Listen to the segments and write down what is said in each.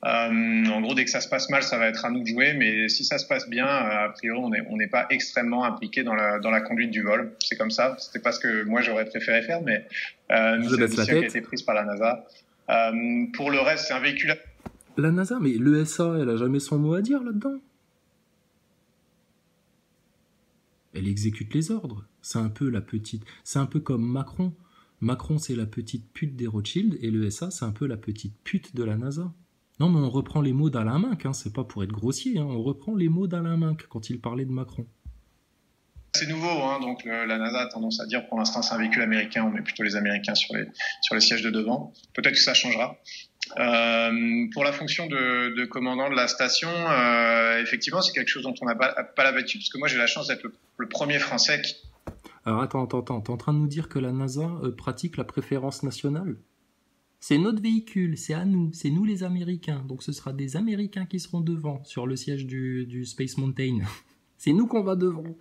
En gros, dès que ça se passe mal, ça va être à nous de jouer, mais si ça se passe bien, a priori, on n'est pas extrêmement impliqué dans la conduite du vol. C'est comme ça. C'était pas ce que moi j'aurais préféré faire, mais nous, Je c'est la baisse la décision qui a tête. été prise par la NASA. Pour le reste, c'est un véhicule. La NASA, mais l'ESA, elle a jamais son mot à dire là-dedans. Elle exécute les ordres. C'est un peu la petite. C'est un peu comme Macron. Macron, c'est la petite pute des Rothschild, et l'ESA, c'est un peu la petite pute de la NASA. Non, mais on reprend les mots d'Alain Minc, hein, c'est pas pour être grossier, hein, on reprend les mots d'Alain Minc quand il parlait de Macron. C'est nouveau, hein, donc la NASA a tendance à dire pour l'instant c'est un véhicule américain, on met plutôt les Américains sur les sièges de devant. Peut-être que ça changera. Pour la fonction de commandant de la station, effectivement c'est quelque chose dont on n'a pas l'habitude, parce que moi j'ai la chance d'être le premier Français qui... Alors attends, t'es en train de nous dire que la NASA pratique la préférence nationale? C'est notre véhicule, c'est à nous, c'est nous les Américains, donc ce sera des Américains qui seront devant sur le siège du Space Mountain. C'est nous qu'on va devant.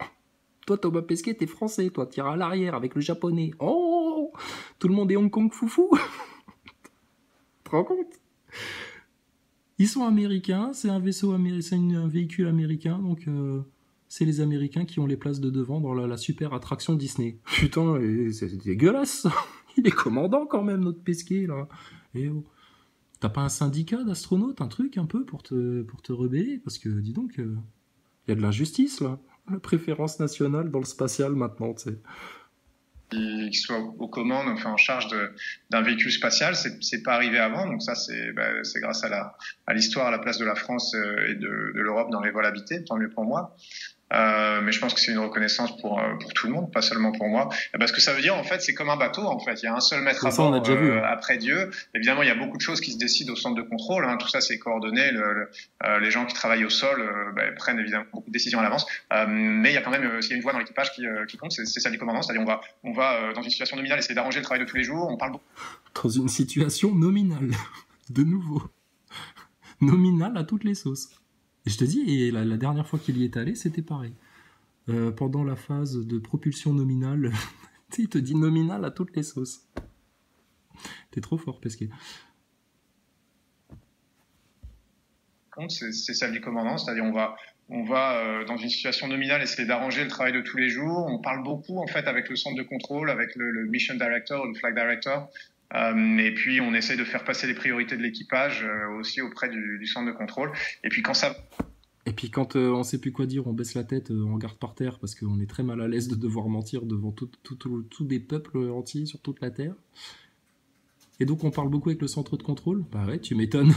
Toi, Thomas Pesquet, t'es français, toi, t'iras à l'arrière avec le japonais. Oh, tout le monde est Hong Kong foufou. Tu te rends compte? Ils sont américains, c'est un vaisseau c'est un véhicule américain, donc c'est les Américains qui ont les places de devant dans la super attraction Disney. Putain, c'est dégueulasse. Il est commandant quand même, notre Pesquet, là. Et oh. T'as pas un syndicat d'astronautes, un truc un peu pour te rebeller? Parce que, dis donc, y a de l'injustice, là. La préférence nationale dans le spatial, maintenant, tu sais. Qui soit aux commandes, enfin en charge d'un véhicule spatial, c'est pas arrivé avant, donc ça c'est grâce à l'histoire, à la place de la France et de l'Europe dans les vols habités, tant mieux pour moi. Mais je pense que c'est une reconnaissance pour tout le monde, pas seulement pour moi. Parce que ça veut dire, en fait, c'est comme un bateau, en fait. Il y a un seul maître à Ça, on a bord déjà vu. Hein. après Dieu. Évidemment, il y a beaucoup de choses qui se décident au centre de contrôle. Hein. Tout ça, c'est coordonné. Les gens qui travaillent au sol prennent évidemment beaucoup de décisions à l'avance. Mais il y a quand même, s'il y a une voix dans l'équipage qui compte, c'est celle du commandant. C'est-à-dire, on va dans une situation nominale essayer d'arranger le travail de tous les jours. On parle beaucoup. Dans une situation nominale. De nouveau. Nominale à toutes les sauces. Et je te dis, et la dernière fois qu'il y est allé, c'était pareil. Pendant la phase de propulsion nominale, il te dit nominal à toutes les sauces. T'es trop fort, Pesquet. C'est celle du commandant, c'est-à-dire on va dans une situation nominale essayer d'arranger le travail de tous les jours. On parle beaucoup en fait avec le centre de contrôle, avec le mission director, le flight director. Et puis on essaie de faire passer les priorités de l'équipage aussi auprès du centre de contrôle. Et puis quand ça... Et puis quand on sait plus quoi dire, on baisse la tête, on regarde par terre parce qu'on est très mal à l'aise de devoir mentir devant tout des peuples entiers sur toute la Terre. Et donc on parle beaucoup avec le centre de contrôle. Bah ouais, tu m'étonnes.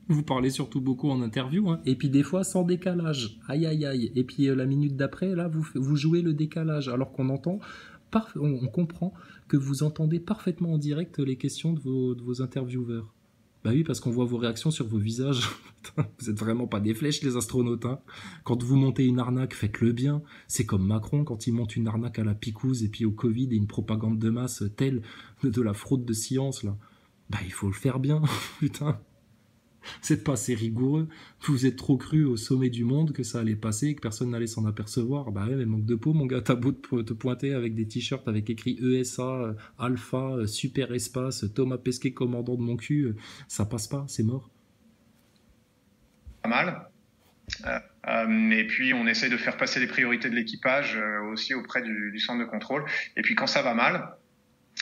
Vous parlez surtout beaucoup en interview, hein. Et puis des fois sans décalage. Aïe aïe aïe. Et puis la minute d'après, là, vous jouez le décalage alors qu'on entend... on comprend que vous entendez parfaitement en direct les questions de vos intervieweurs. Bah oui, parce qu'on voit vos réactions sur vos visages. Vous êtes vraiment pas des flèches, les astronautes. Hein. Quand vous montez une arnaque, faites-le bien. C'est comme Macron quand il monte une arnaque à la picouse et puis au Covid et une propagande de masse telle de la fraude de science, là. Bah il faut le faire bien, putain. C'est pas assez rigoureux. Vous êtes trop cru au sommet du monde que ça allait passer, que personne n'allait s'en apercevoir. Bah ouais, mais manque de peau, mon gars, t'as beau te pointer avec des t-shirts avec écrit ESA, Alpha, Super Espace, Thomas Pesquet, commandant de mon cul, ça passe pas, c'est mort. Pas mal. Et puis on essaie de faire passer les priorités de l'équipage aussi auprès du centre de contrôle. Et puis quand ça va mal,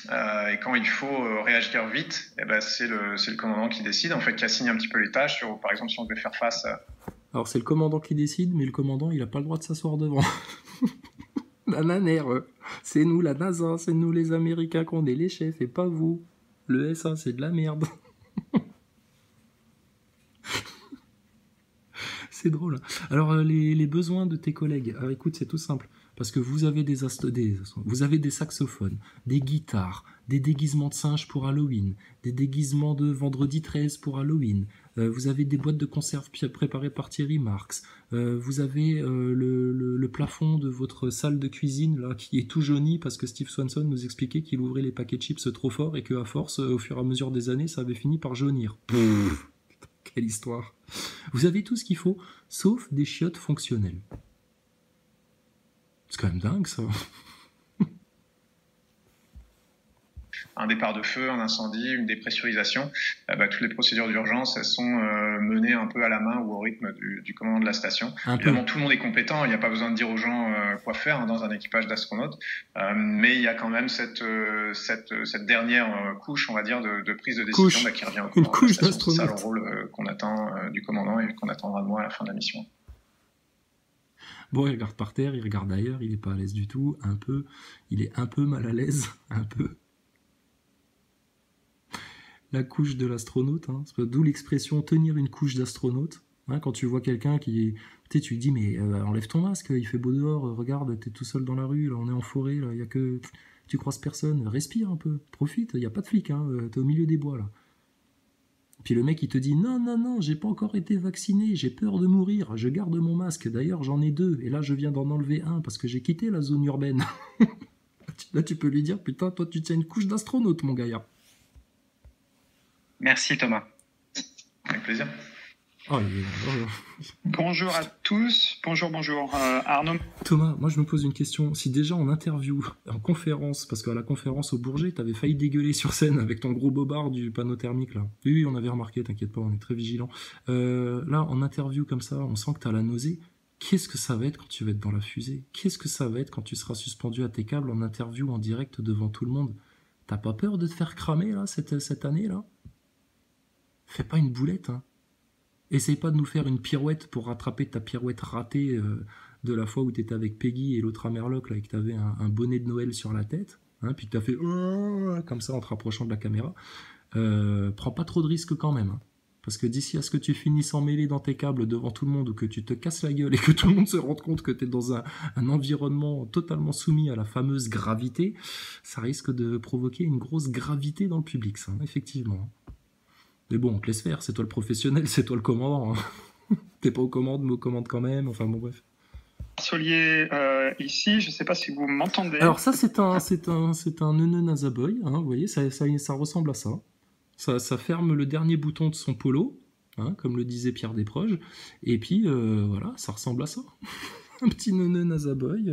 et quand il faut réagir vite, eh ben c'est le commandant qui décide, en fait, qui assigne un petit peu les tâches. Par exemple, si on devait faire face à... Alors c'est le commandant qui décide, mais le commandant, il a pas le droit de s'asseoir devant. La nanère, c'est nous la NASA, c'est nous les Américains qu'on est les chefs, et pas vous. Le SA, c'est de la merde. C'est drôle. Alors les besoins de tes collègues, alors, écoute, c'est tout simple. Parce que vous avez vous avez des saxophones, des guitares, des déguisements de singes pour Halloween, des déguisements de vendredi 13 pour Halloween, vous avez des boîtes de conserve préparées par Thierry Marx, vous avez le plafond de votre salle de cuisine là qui est tout jauni parce que Steve Swanson nous expliquait qu'il ouvrait les paquets de chips trop fort et qu'à force, au fur et à mesure des années, ça avait fini par jaunir. Quelle histoire. Vous avez tout ce qu'il faut, sauf des chiottes fonctionnelles. C'est quand même dingue, ça. un départ de feu, un incendie, une dépressurisation, toutes les procédures d'urgence, elles sont menées un peu à la main ou au rythme du commandant de la station. Évidemment, tout le monde est compétent, il n'y a pas besoin de dire aux gens quoi faire dans un équipage d'astronautes, mais il y a quand même cette dernière couche, on va dire, de prise de décision qui revient au commandant de la station. C'est ça le rôle qu'on attend du commandant et qu'on attendra de moi à la fin de la mission. Bon, il regarde par terre, il regarde ailleurs, il est pas à l'aise du tout, il est un peu mal à l'aise, un peu. La couche de l'astronaute, d'où l'expression tenir une couche d'astronaute. Quand tu vois quelqu'un qui, tu lui dis mais enlève ton masque, il fait beau dehors, regarde, t'es tout seul dans la rue, là, on est en forêt, là, y a que tu croises personne, respire un peu, profite, il y a pas de flics, t'es au milieu des bois là. Puis le mec il te dit non, j'ai pas encore été vacciné, j'ai peur de mourir, je garde mon masque, d'ailleurs j'en ai 2, et là je viens d'en enlever un parce que j'ai quitté la zone urbaine. Là tu peux lui dire putain toi tu tiens une couche d'astronaute mon gaillard. Merci Thomas. Avec plaisir. Bonjour à tous, bonjour Arnaud. Thomas, moi je me pose une question, si déjà en interview, en conférence, parce qu'à la conférence au Bourget, t'avais failli dégueuler sur scène avec ton gros bobard du panneau thermique là. Oui, on avait remarqué, t'inquiète pas, on est très vigilants. Là, en interview comme ça, on sent que t'as la nausée. Qu'est-ce que ça va être quand tu vas être dans la fusée? Qu'est-ce que ça va être quand tu seras suspendu à tes câbles en interview en direct devant tout le monde? T'as pas peur de te faire cramer là, cette année là? Fais pas une boulette, Essaye pas de nous faire une pirouette pour rattraper ta pirouette ratée de la fois où t'étais avec Peggy et l'autre Amerloc là, et que t'avais un bonnet de Noël sur la tête, puis que t'as fait comme ça en te rapprochant de la caméra. Prends pas trop de risques quand même, parce que d'ici à ce que tu finisses emmêlé dans tes câbles devant tout le monde ou que tu te casses la gueule et que tout le monde se rende compte que t'es dans un environnement totalement soumis à la fameuse gravité, ça risque de provoquer une grosse gravité dans le public, ça, effectivement. Mais bon, on te laisse faire, c'est toi le professionnel, c'est toi le commandant. T'es pas aux commandes, mais aux commandes quand même, enfin bon bref. Solier ici, je sais pas si vous m'entendez. Alors ça c'est un neuneu Nazaboy, vous voyez, ça ressemble à ça. Ça ferme le dernier bouton de son polo, comme le disait Pierre Desproges, et puis voilà, ça ressemble à ça. Un petit neuneu Nazaboy.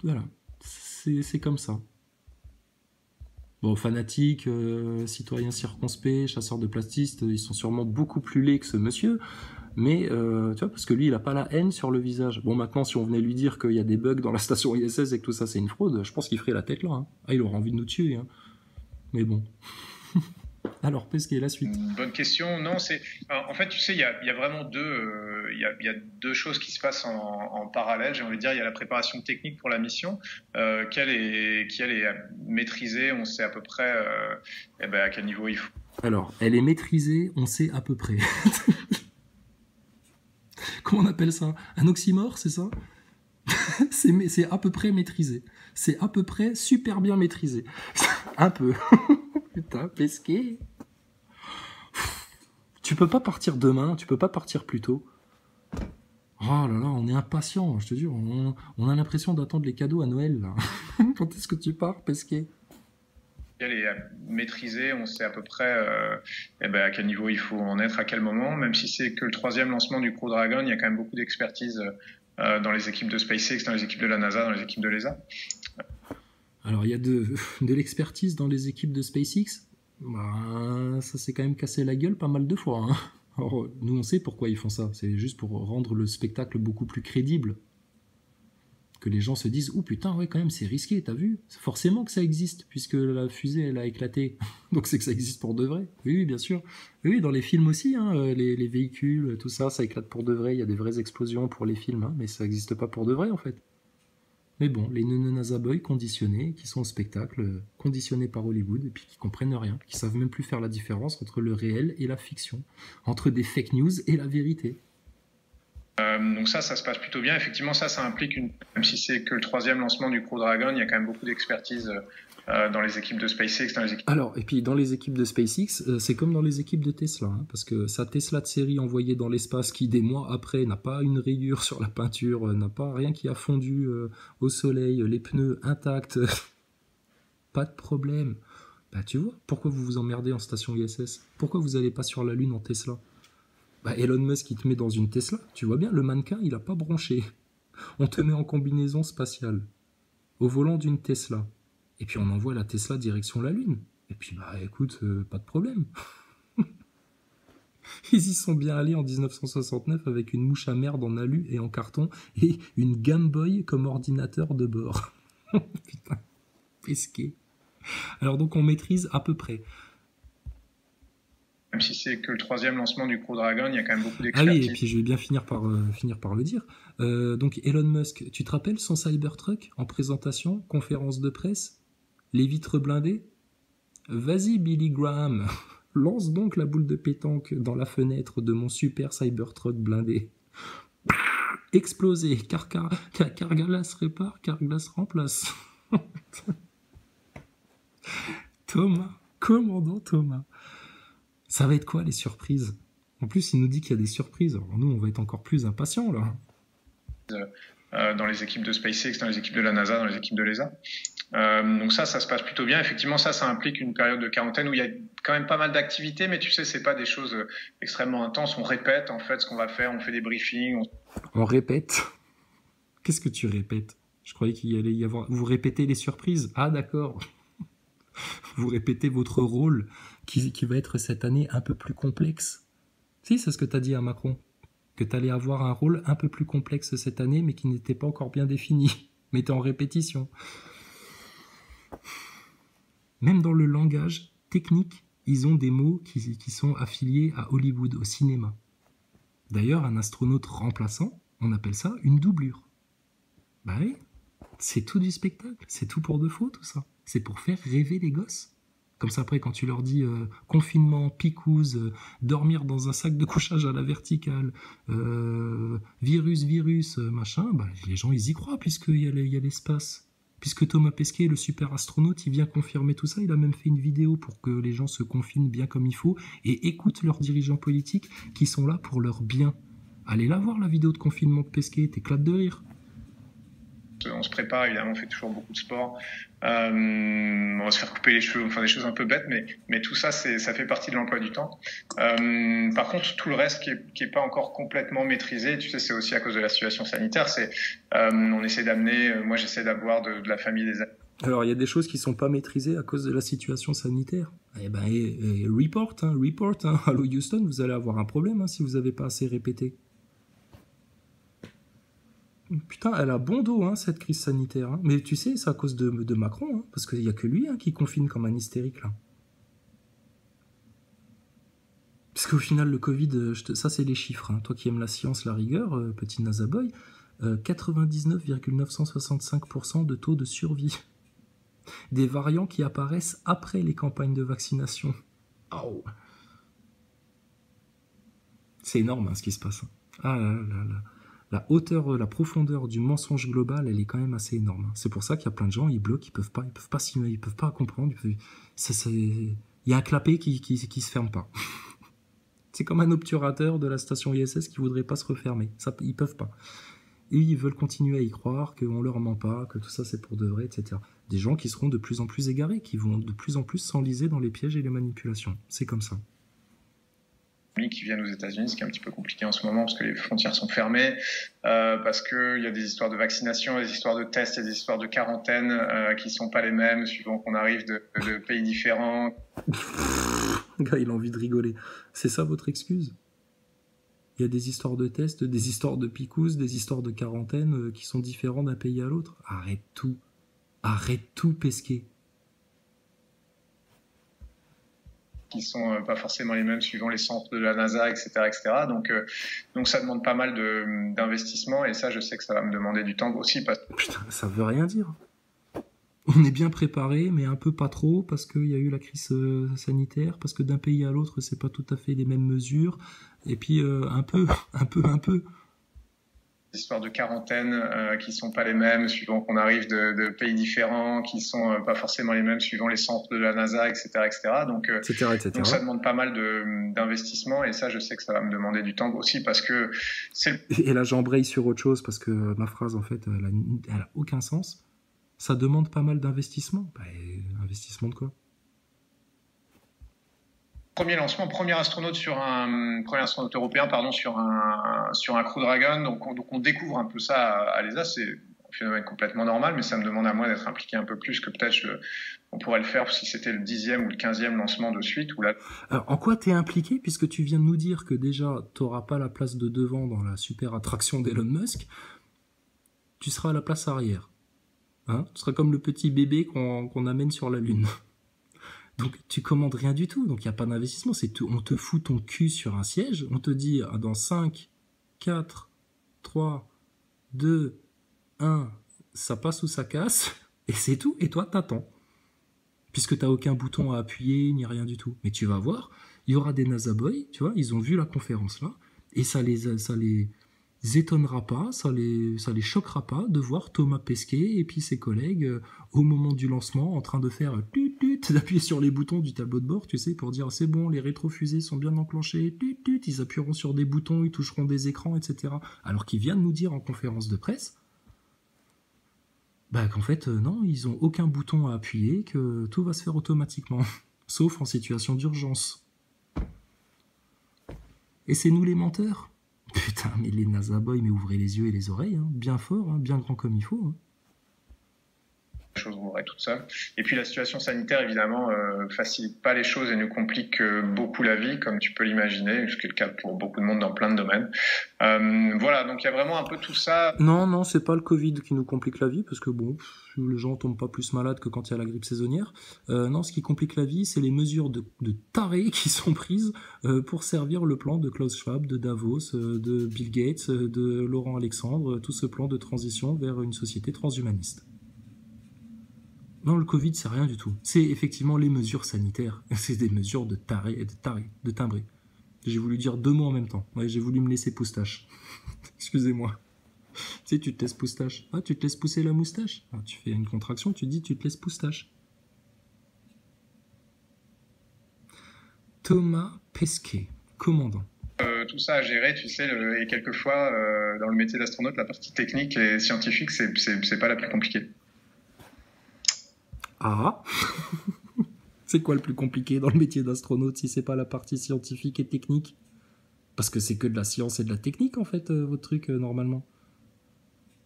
Voilà, c'est comme ça. Bon, fanatiques, citoyens circonspects, chasseurs de plastistes, ils sont sûrement beaucoup plus laids que ce monsieur, mais tu vois, parce que lui, il a pas la haine sur le visage. Bon, maintenant, si on venait lui dire qu'il y a des bugs dans la station ISS et que tout ça, c'est une fraude, je pense qu'il ferait la tête là. Il aurait envie de nous tuer. Mais bon. Alors, Pesquet, la suite. Bonne question. Non, en fait, tu sais, il y a vraiment deux choses qui se passent en parallèle. J'ai envie de dire, il y a la préparation technique pour la mission, qui elle est maîtrisée. On sait à peu près à quel niveau il faut. Alors, elle est maîtrisée, on sait à peu près. Comment on appelle ça? Un oxymore, c'est ça? C'est à peu près maîtrisé. C'est à peu près super bien maîtrisé. Un peu. Putain, Pesquet. Tu peux pas partir demain, tu peux pas partir plus tôt. Oh là là, on est impatient, je te jure. On a l'impression d'attendre les cadeaux à Noël, là. Quand est-ce que tu pars, Pesquet? Elle est maîtrisée, on sait à peu près à quel niveau il faut en être, à quel moment. Même si c'est que le 3e lancement du Crew Dragon, il y a quand même beaucoup d'expertise dans les équipes de SpaceX, dans les équipes de la NASA, dans les équipes de l'ESA. Alors, il y a de l'expertise dans les équipes de SpaceX. Ça s'est quand même cassé la gueule pas mal de fois. Alors, nous, on sait pourquoi ils font ça. C'est juste pour rendre le spectacle beaucoup plus crédible. Que les gens se disent « Oh putain, ouais, quand même, c'est risqué, t'as vu ?» Forcément que ça existe, puisque la fusée, elle a éclaté. Donc c'est que ça existe pour de vrai. Oui, bien sûr. Oui, dans les films aussi, les véhicules, tout ça, ça éclate pour de vrai. Il y a des vraies explosions pour les films, mais ça n'existe pas pour de vrai, en fait. Mais bon, les Nazaboy conditionnés, qui sont au spectacle, conditionnés par Hollywood, et puis qui comprennent rien, qui savent même plus faire la différence entre le réel et la fiction, entre des fake news et la vérité. Donc ça se passe plutôt bien. Effectivement, ça implique, même si c'est que le 3e lancement du Crew Dragon, il y a quand même beaucoup d'expertise dans les équipes de SpaceX. Alors, et puis dans les équipes de SpaceX, c'est comme dans les équipes de Tesla, parce que sa Tesla de série envoyée dans l'espace qui, des mois après, n'a pas une rayure sur la peinture, n'a pas rien qui a fondu au soleil, les pneus intacts, pas de problème. Tu vois, pourquoi vous vous emmerdez en station ISS? Pourquoi vous n'allez pas sur la Lune en Tesla? Elon Musk, il te met dans une Tesla, tu vois bien, le mannequin, il a pas bronché. On te met en combinaison spatiale. au volant d'une Tesla. Et puis on envoie la Tesla direction la Lune. Et puis bah écoute, pas de problème. Ils y sont bien allés en 1969 avec une mouche à merde en alu et en carton et une Game Boy comme ordinateur de bord. Putain, pesqué. Alors donc on maîtrise à peu près. Même si c'est que le 3e lancement du Crew Dragon, il y a quand même beaucoup Ah oui, d'expertise. et puis je vais bien finir par le dire. Donc Elon Musk, tu te rappelles son Cybertruck en présentation, conférence de presse, les vitres blindées? Vas-y Billy Graham, lance donc la boule de pétanque dans la fenêtre de mon super Cybertruck blindé. Explosé, Carglass répare, Carglass remplace. Thomas, commandant Thomas. Ça va être quoi les surprises? En plus, il nous dit qu'il y a des surprises. Alors nous, on va être encore plus impatients là. Dans les équipes de SpaceX, dans les équipes de la NASA, dans les équipes de l'ESA. Donc ça se passe plutôt bien. Effectivement, ça implique une période de quarantaine où il y a quand même pas mal d'activités, mais tu sais, c'est pas des choses extrêmement intenses. On répète en fait ce qu'on va faire, on fait des briefings. On répète. Qu'est-ce que tu répètes? Je croyais qu'il y allait y avoir... Vous répétez les surprises. Ah d'accord. Vous répétez votre rôle qui va être cette année un peu plus complexe. Si, c'est ce que tu as dit à Macron. Que tu allais avoir un rôle un peu plus complexe cette année, mais qui n'était pas encore bien défini. Mais tu es en répétition. Même dans le langage technique, ils ont des mots qui sont affiliés à Hollywood, au cinéma. D'ailleurs, un astronaute remplaçant, on appelle ça une doublure. Bah oui, c'est tout du spectacle, c'est tout pour de faux tout ça. C'est pour faire rêver les gosses. Comme ça après, quand tu leur dis confinement, picouse, dormir dans un sac de couchage à la verticale, virus, machin, bah, les gens ils y croient puisqu'il y a l'espace. Puisque Thomas Pesquet, le super astronaute, il vient confirmer tout ça, il a même fait une vidéo pour que les gens se confinent bien comme il faut et écoutent leurs dirigeants politiques qui sont là pour leur bien. Allez la voir la vidéo de confinement de Pesquet, t'éclates de rire. On se prépare, évidemment, on fait toujours beaucoup de sport. On va se faire couper les cheveux, enfin des choses un peu bêtes, mais tout ça, ça fait partie de l'emploi du temps. Par contre, tout le reste qui est pas encore complètement maîtrisé, tu sais, c'est aussi à cause de la situation sanitaire. On essaie d'amener, moi j'essaie d'avoir de la famille des amis. Alors, il y a des choses qui sont pas maîtrisées à cause de la situation sanitaire. Eh ben, report, hein. Allô Houston, vous allez avoir un problème hein, si vous n'avez pas assez répété. Putain, elle a bon dos, hein, cette crise sanitaire. Hein. Mais tu sais, c'est à cause de Macron, hein, parce qu'il n'y a que lui hein, qui confine comme un hystérique, là. Parce qu'au final, le Covid, ça c'est les chiffres. Hein. Toi qui aimes la science, la rigueur, petit Nazaboy, 99,965% de taux de survie. Des variants qui apparaissent après les campagnes de vaccination. Oh. C'est énorme hein, ce qui se passe. Ah là là là. La hauteur, la profondeur du mensonge global, elle est quand même assez énorme. C'est pour ça qu'il y a plein de gens, ils bloquent, ils peuvent pas comprendre. Il y a un clapet qui se ferme pas. C'est comme un obturateur de la station ISS qui voudrait pas se refermer. Ça, ils peuvent pas. Et ils veulent continuer à y croire, qu'on leur ment pas, que tout ça c'est pour de vrai, etc. Des gens qui seront de plus en plus égarés, qui vont de plus en plus s'enliser dans les pièges et les manipulations. C'est comme ça. Qui viennent aux États-Unis, ce qui est un petit peu compliqué en ce moment parce que les frontières sont fermées, parce que il y a des histoires de vaccination, des histoires de tests, il y a des histoires de quarantaine qui sont pas les mêmes suivant qu'on arrive de pays différents. Le gars, il a envie de rigoler. C'est ça votre excuse? Il y a des histoires de tests, des histoires de picousses, des histoires de quarantaine qui sont différents d'un pays à l'autre. Arrête tout, Pesquet. Qui sont pas forcément les mêmes suivant les centres de la NASA, etc., etc. Donc ça demande pas mal d'investissement et ça, je sais que ça va me demander du temps aussi. Putain, ça veut rien dire. On est bien préparé, mais un peu pas trop, parce qu'il y a eu la crise sanitaire, parce que d'un pays à l'autre, c'est pas tout à fait les mêmes mesures, et puis un peu. Histoires de quarantaine qui sont pas les mêmes suivant qu'on arrive de pays différents, qui sont pas forcément les mêmes suivant les centres de la NASA, etc., etc. Donc ça demande pas mal d'investissement et ça, je sais que ça va me demander du temps aussi parce que Et là, j'embraye sur autre chose parce que ma phrase, en fait, elle a aucun sens. Ça demande pas mal d'investissement. Bah, investissement de quoi? Premier lancement, premier astronaute européen, sur un Crew Dragon. Donc on découvre un peu ça à l'ESA. phénomène complètement normal, mais ça me demande à moi d'être impliqué un peu plus que peut-être on pourrait le faire si c'était le 10e ou le 15e lancement de suite. Ou là... Alors, en quoi t'es impliqué, puisque tu viens de nous dire que déjà, t'auras pas la place de devant dans la super attraction d'Elon Musk, tu seras à la place arrière. Hein, tu seras comme le petit bébé qu'on amène sur la Lune. Donc, tu commandes rien du tout, donc il n'y a pas d'investissement. On te fout ton cul sur un siège, on te dit dans 5, 4, 3, 2, 1, ça passe ou ça casse, et c'est tout, et toi, t'attends. Puisque t'as aucun bouton à appuyer, ni rien du tout. Mais tu vas voir, il y aura des NASA Boys, tu vois, ils ont vu la conférence là, et ça les étonnera pas, ça les choquera pas de voir Thomas Pesquet et puis ses collègues au moment du lancement en train de faire d'appuyer sur les boutons du tableau de bord, tu sais, pour dire c'est bon, les rétrofusées sont bien enclenchées, ils appuieront sur des boutons, ils toucheront des écrans, etc. Alors qu'il vient de nous dire en conférence de presse qu'en fait, non, ils ont aucun bouton à appuyer, que tout va se faire automatiquement, sauf en situation d'urgence. Et c'est nous les menteurs. Putain, mais les NASA Boys, mais ouvrez les yeux et les oreilles, hein, bien fort, hein, bien grand comme il faut. Hein. Les choses rouleraient toutes seules. Et puis la situation sanitaire, évidemment, facilite pas les choses et nous complique beaucoup la vie, comme tu peux l'imaginer, ce qui est le cas pour beaucoup de monde dans plein de domaines. Voilà, donc il y a vraiment un peu tout ça. Non, c'est pas le Covid qui nous complique la vie, parce que bon, les gens tombent pas plus malades que quand il y a la grippe saisonnière. Non, ce qui complique la vie, c'est les mesures de tarés qui sont prises pour servir le plan de Klaus Schwab, de Davos, de Bill Gates, de Laurent Alexandre, tout ce plan de transition vers une société transhumaniste. Non, le Covid, c'est rien du tout. C'est effectivement les mesures sanitaires. C'est des mesures de timbrés. J'ai voulu dire 2 mots en même temps. Ouais, j'ai voulu me laisser poustache. Excusez-moi. Tu sais, tu te laisses poustache. Ah, tu te laisses pousser la moustache. Ah, tu fais une contraction, tu dis tu te laisses poustache. Thomas Pesquet, commandant. Tout ça à gérer, tu sais, et quelquefois, dans le métier d'astronaute, la partie technique et scientifique, c'est pas la plus compliquée. Ah. C'est quoi le plus compliqué dans le métier d'astronaute si c'est pas la partie scientifique et technique? Parce que c'est que de la science et de la technique en fait, votre truc normalement.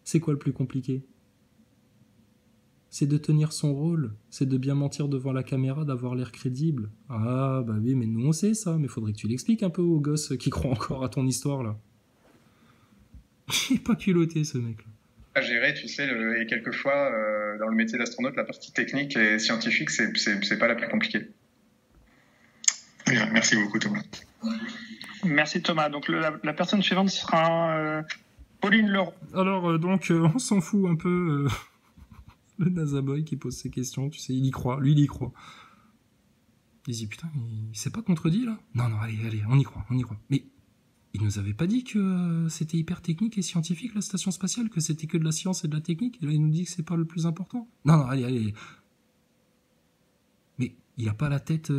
C'est quoi le plus compliqué? C'est de tenir son rôle, c'est de bien mentir devant la caméra, d'avoir l'air crédible. Ah bah oui, mais nous on sait ça, mais faudrait que tu l'expliques un peu aux gosses qui croient encore à ton histoire là. Il est pas culotté ce mec là. À gérer, tu sais, et quelquefois, dans le métier d'astronaute, la partie technique et scientifique, c'est pas la plus compliquée. Bien, merci beaucoup Thomas. Merci Thomas. Donc la personne suivante sera Pauline Leroux. Alors donc on s'en fout un peu le NASA Boy qui pose ces questions, tu sais, il y croit, lui il y croit. Il dit putain, il s'est pas contredit là? Non, allez, on y croit. Mais il nous avait pas dit que c'était hyper technique et scientifique la station spatiale, que c'était que de la science et de la technique, et là il nous dit que c'est pas le plus important. Non, allez. Mais il a pas la tête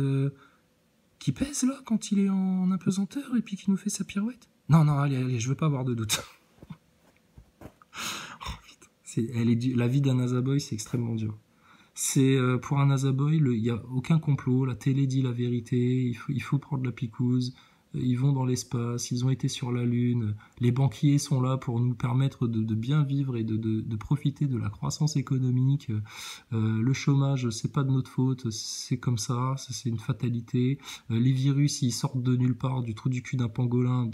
qui pèse là quand il est en apesanteur et puis qui nous fait sa pirouette? Non, allez, je veux pas avoir de doute. La vie d'un NASA Boy, c'est extrêmement dur. C'est pour un NASA Boy, il n'y a aucun complot, la télé dit la vérité, il faut prendre la picouse, ils vont dans l'espace, ils ont été sur la Lune, les banquiers sont là pour nous permettre de bien vivre et de profiter de la croissance économique. Le chômage, c'est pas de notre faute, c'est comme ça, c'est une fatalité. Les virus, ils sortent de nulle part, du trou du cul d'un pangolin.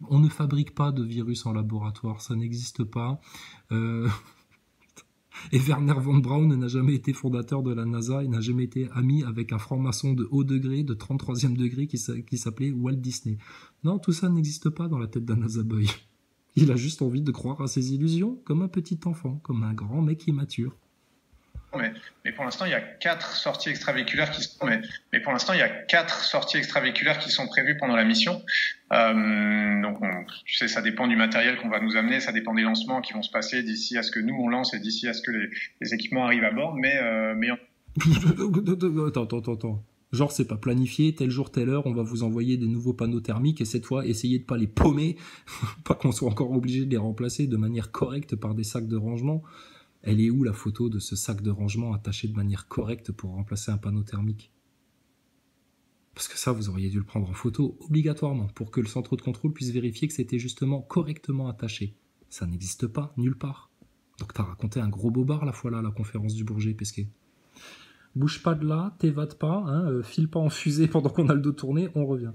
On ne fabrique pas de virus en laboratoire, ça n'existe pas. Et Werner von Braun n'a jamais été fondateur de la NASA et n'a jamais été ami avec un franc-maçon de haut degré, de 33e degré, qui s'appelait Walt Disney. Non, tout ça n'existe pas dans la tête d'un NASA Boy. Il a juste envie de croire à ses illusions, comme un petit enfant, comme un grand mec immature. Mais pour l'instant, il y a 4 sorties extravéhiculaires qui sont. Mais pour l'instant, il y a 4 sorties extravéhiculaires qui sont prévues pendant la mission. Donc, tu sais, ça dépend du matériel qu'on va nous amener, ça dépend des lancements qui vont se passer d'ici à ce que nous on lance et d'ici à ce que les équipements arrivent à bord. Attends. Genre, c'est pas planifié, tel jour, telle heure, on va vous envoyer des nouveaux panneaux thermiques et cette fois, essayez de pas les paumer, pas qu'on soit encore obligé de les remplacer de manière correcte par des sacs de rangement. Elle est où la photo de ce sac de rangement attaché de manière correcte pour remplacer un panneau thermique? Parce que ça, vous auriez dû le prendre en photo obligatoirement pour que le centre de contrôle puisse vérifier que c'était justement correctement attaché. Ça n'existe pas, nulle part. Donc t'as raconté un gros bobard la fois là, la conférence du Bourget Pesquet. Bouge pas de là, t'évades pas, hein, file pas en fusée pendant qu'on a le dos tourné, on revient.